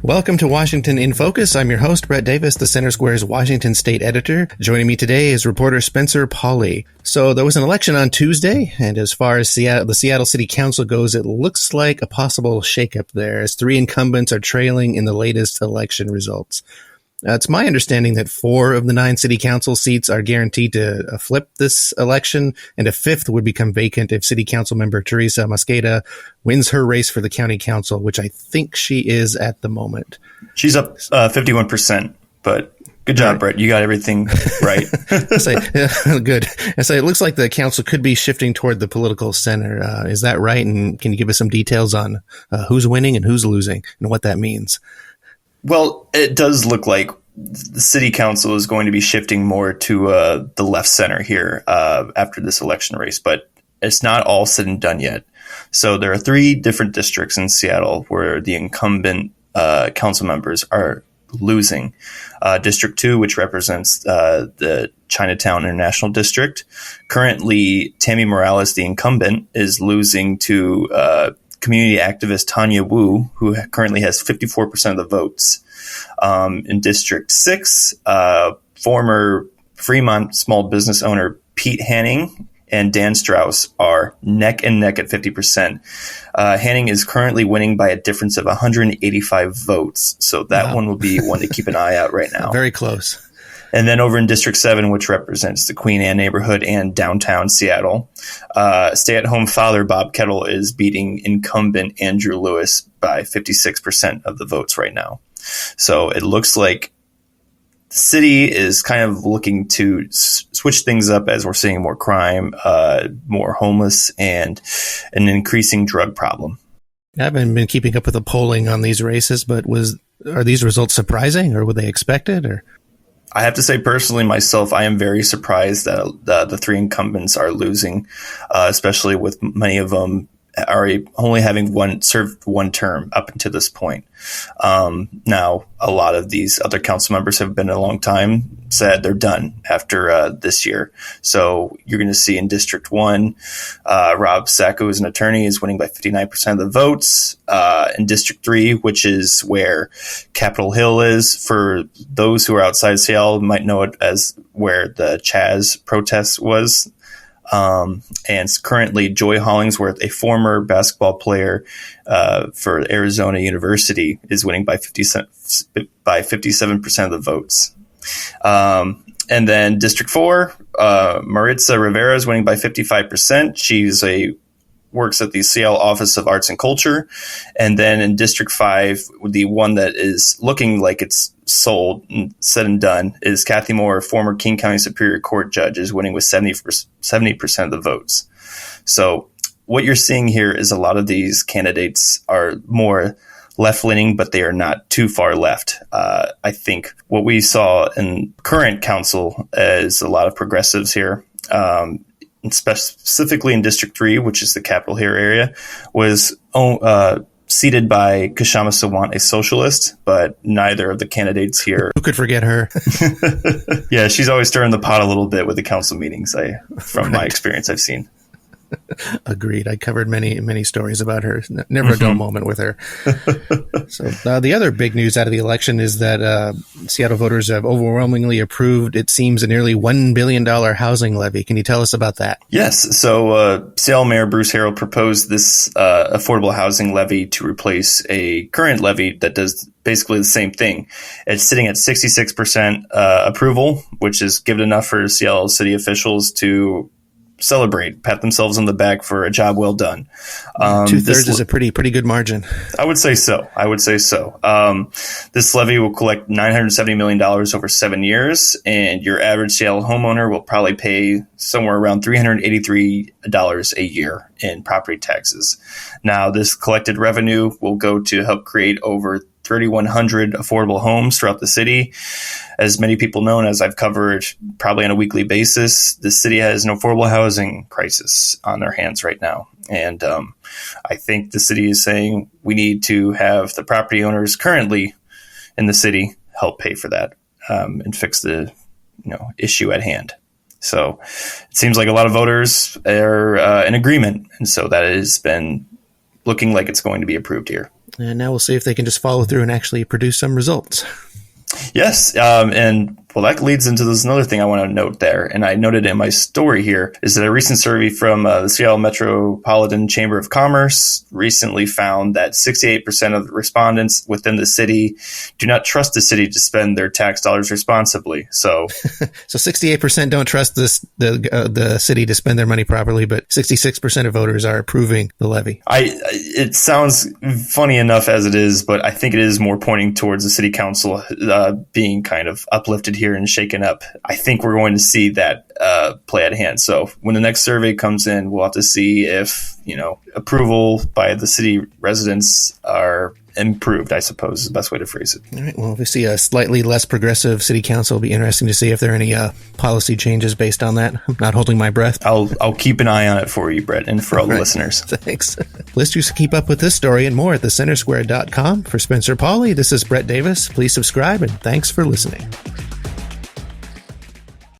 Welcome to Washington in Focus. I'm your host, Brett Davis, the Center Square's Washington State editor. Joining me today is reporter Spencer Pauly. So there was an election on Tuesday, and as far as the Seattle City Council goes, it looks like a possible shakeup there, as 3 incumbents are trailing in the latest election results. It's my understanding that 4 of the 9 city council seats are guaranteed to flip this election, and a 5th would become vacant if city council member Teresa Mosqueda wins her race for the county council, which I think she is at the moment. She's up 51%, but good job, Brett. You got everything right. Good. It looks like the council could be shifting toward the political center. Is that right? And can you give us some details on who's winning and who's losing and what that means? Well, it does look like the city council is going to be shifting more to the left center here after this election race, but it's not all said and done yet. So there are 3 different districts in Seattle where the incumbent council members are losing. District 2, which represents the Chinatown International District. Currently, Tammy Morales, the incumbent, is losing to community activist Tanya Wu, who currently has 54% of the votes. In District 6, former Fremont small business owner Pete Hanning and Dan Strauss are neck and neck at 50%. Hanning is currently winning by a difference of 185 votes. So that one will be one to keep an eye out right now. Very close. And then over in District 7, which represents the Queen Anne neighborhood and downtown Seattle, stay-at-home father Bob Kettle is beating incumbent Andrew Lewis by 56% of the votes right now. So it looks like the city is kind of looking to switch things up as we're seeing more crime, more homeless, and an increasing drug problem. I haven't been keeping up with the polling on these races, but are these results surprising, or were they expected? Or I have to say personally myself, I am very surprised that the 3 incumbents are losing, especially with many of them only having served one term up until this point. Now, a lot of these other council members have been a long time, said they're done after this year. So you're going to see in District 1, Rob Sacco, who's an attorney, is winning by 59% of the votes. In District 3, which is where Capitol Hill is, for those who are outside Seattle might know it as where the Chaz protest was. And currently Joy Hollingsworth, a former basketball player for Arizona University, is winning by 57% of the votes. And then District 4, Maritza Rivera is winning by 55%. She's works at the Seattle Office of Arts and Culture. And then in District 5, the one that is looking like it's sold and said and done is Kathy Moore, former King County Superior Court judge, is winning with 70% of the votes. So what you're seeing here is a lot of these candidates are more left-leaning, but they are not too far left. I think what we saw in current council is a lot of progressives here, specifically in District 3, which is the Capitol Hill area, was seated by Kashama Sawant, a socialist, but neither of the candidates here. Who could forget her? Yeah, she's always stirring the pot a little bit with the council meetings, from my experience I've seen. Agreed. I covered many stories about her. Never a dull moment with her. So the other big news out of the election is that Seattle voters have overwhelmingly approved, it seems, a nearly $1 billion housing levy. Can you tell us about that? Yes. So Seattle Mayor Bruce Harrell proposed this affordable housing levy to replace a current levy that does basically the same thing. It's sitting at 66% approval, which is good enough for Seattle city officials to celebrate, pat themselves on the back for a job well done. 2/3 is a pretty good margin. I would say so. This levy will collect $970 million over 7 years, and your average Seattle homeowner will probably pay somewhere around $383 a year in property taxes. Now, this collected revenue will go to help create over 3,100 affordable homes throughout the city. As many people know, and as I've covered probably on a weekly basis, the city has an affordable housing crisis on their hands right now. And I think the city is saying we need to have the property owners currently in the city help pay for that and fix the issue at hand. So it seems like a lot of voters are in agreement. And so that has been looking like it's going to be approved here. And now we'll see if they can just follow through and actually produce some results. Yes, and well, that leads into this another thing I want to note there, and I noted in my story here, is that a recent survey from the Seattle Metropolitan Chamber of Commerce recently found that 68% of the respondents within the city do not trust the city to spend their tax dollars responsibly. So 68% don't trust the city to spend their money properly, but 66% of voters are approving the levy. It sounds funny enough as it is, but I think it is more pointing towards the city council being kind of uplifted here and shaken up. I think we're going to see that play at hand. So when the next survey comes in, we'll have to see if, approval by the city residents are improved, I suppose is the best way to phrase it. All right. Well, if we see a slightly less progressive city council, it'll be interesting to see if there are any policy changes based on that. I'm not holding my breath. I'll keep an eye on it for you, Brett, and for all the listeners. Thanks. Listeners can keep up with this story and more at thecentersquare.com. For Spencer Pauly, this is Brett Davis. Please subscribe, and thanks for listening.